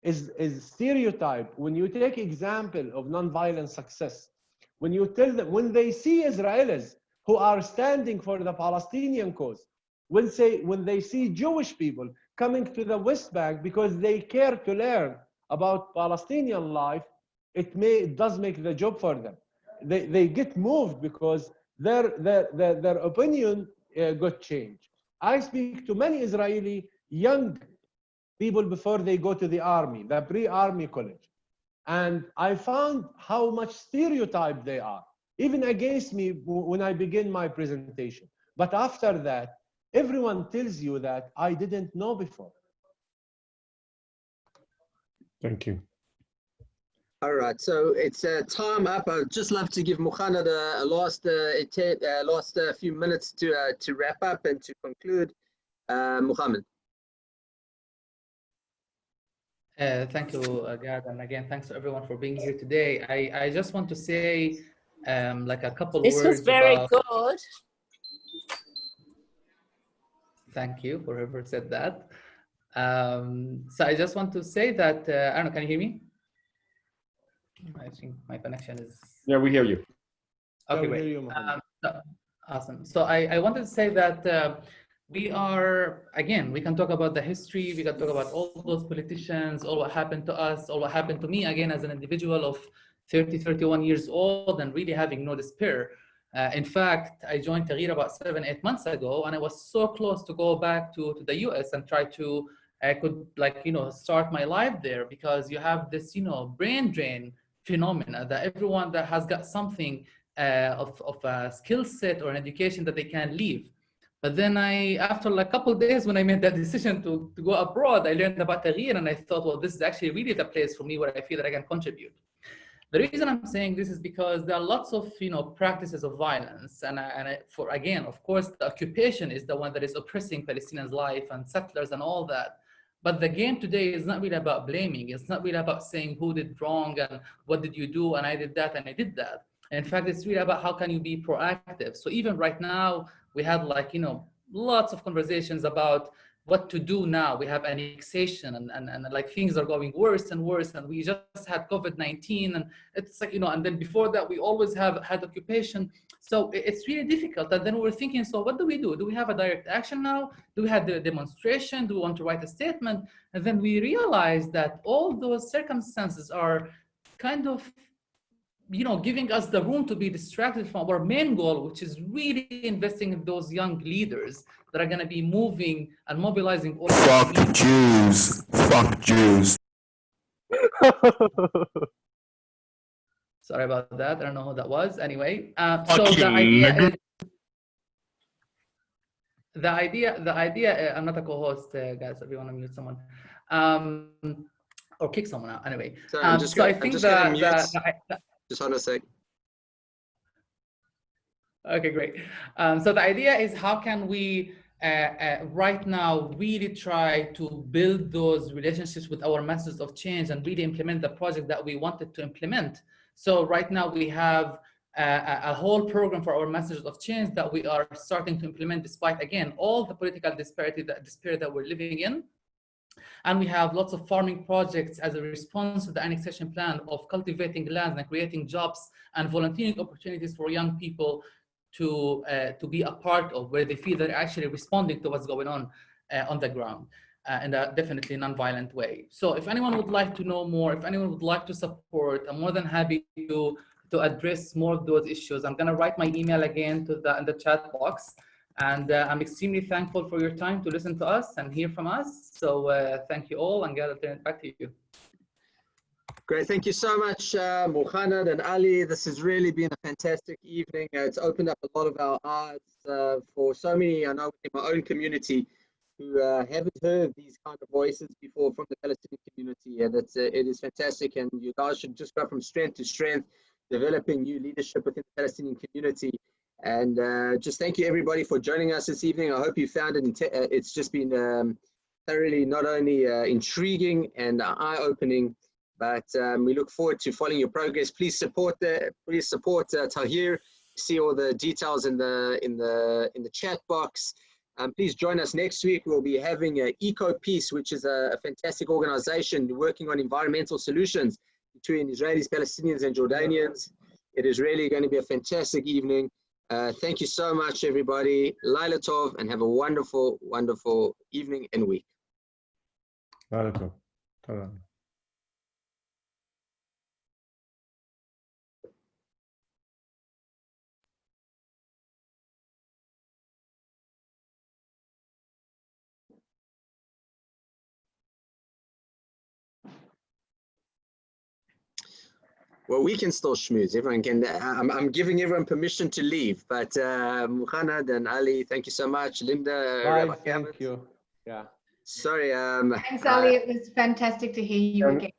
is stereotype. When you take example of nonviolent success, when you tell them, when they see Israelis who are standing for the Palestinian cause, when they see Jewish people coming to the West Bank because they care to learn about Palestinian life, it does make the job for them. They get moved because their opinion got changed. I speak to many Israeli young people before they go to the army, the pre-army college. And I found how much stereotyped they are, even against me when I begin my presentation. But after that, everyone tells you that I didn't know before. Thank you. All right, so it's time up. I'd just love to give Muhanad a last few minutes to wrap up and to conclude. Muhammad. Thank you, Gad, and again, thanks to everyone for being here today. I just want to say like a couple this words. This was very about... good. Thank you for whoever said that. So I just want to say that, I don't know, can you hear me? I think my connection is... Yeah, we hear you. Okay, we great. hear you, Awesome. So I wanted to say that we are, again, we can talk about the history, we can talk about all those politicians, all what happened to us, all what happened to me, again, as an individual of 30, 31 years old and really having no despair. In fact, I joined Taghyeer about 7, 8 months ago, and I was so close to go back to the US and try to, start my life there, because you have this, brain drain phenomena that everyone that has got something of a skill set or an education that they can leave. But then after like a couple of days, when I made that decision to go abroad, I learned about Taghyeer, and I thought, well, this is actually really the place for me where I feel that I can contribute. The reason I'm saying this is because there are lots of practices of violence, and again, of course, the occupation is the one that is oppressing Palestinians' life and settlers and all that. But the game today is not really about blaming. It's not really about saying who did wrong and what did you do and I did that and I did that. In fact, it's really about how can you be proactive. So even right now, we had lots of conversations about what to do now. We have annexation and like things are going worse and worse, and we just had COVID-19, and it's like, you know, and then before that we always have had occupation. So it's really difficult. And then we're thinking, so what do we do? Do we have a direct action now? Do we have the demonstration? Do we want to write a statement? And then we realize that all those circumstances are kind of, you know, giving us the room to be distracted from our main goal, which is really investing in those young leaders that are going to be moving and mobilizing all. Fuck Jews. Fuck Jews. Sorry about that. I don't know who that was. Anyway, so the idea is, the idea. I'm not a co-host, guys. If you want to mute someone, or kick someone out. Anyway, So, I think just hold a sec. Okay, great. So the idea is, how can we right now really try to build those relationships with our masters of change and really implement the project that we wanted to implement. So right now we have a whole program for our masters of change that we are starting to implement, despite, again, all the political despair that we're living in. And we have lots of farming projects as a response to the annexation plan of cultivating lands and creating jobs and volunteering opportunities for young people to be a part of, where they feel they're actually responding to what's going on the ground in a definitely non-violent way. So if anyone would like to know more, if anyone would like to support, I'm more than happy to address more of those issues. I'm gonna write my email again in the chat box. And I'm extremely thankful for your time to listen to us and hear from us. So thank you all, and I'll turn it back to you. Great, thank you so much, Muhanad and Ali. This has really been a fantastic evening. It's opened up a lot of our eyes for so many, I know, in my own community, who haven't heard these kind of voices before from the Palestinian community. And it is fantastic, and you guys should just go from strength to strength, developing new leadership within the Palestinian community. And just thank you everybody for joining us this evening. I hope you found it, it's just been thoroughly not only intriguing and eye-opening, but we look forward to following your progress. Please support Taghyeer. See all the details in the chat box. Please join us next week. We'll be having Eco Peace, which is a fantastic organization working on environmental solutions between Israelis, Palestinians, and Jordanians. It is really going to be a fantastic evening. Thank you so much, everybody. Laila Tov, and have a wonderful, wonderful evening and week. Laila Tov. Ta-da. Well, we can still schmooze. Everyone can. I'm giving everyone permission to leave. But Muhanad and Ali, thank you so much. Linda, Bye, thank you. Yeah. Sorry. Thanks, Ali. It was fantastic to hear you again.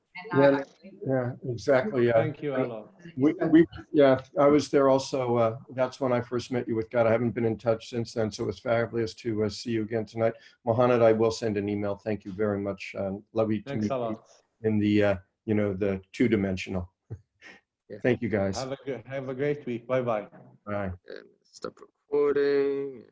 Yeah, exactly. Thank you a lot. Yeah, I was there also. That's when I first met you with God. I haven't been in touch since then, so it's fabulous to see you again tonight. Muhanad, I will send an email. Thank you very much. Love you to meet you in the the two-dimensional. Yeah. Thank you, guys. Have a great week. Bye-bye. Bye. Stop recording.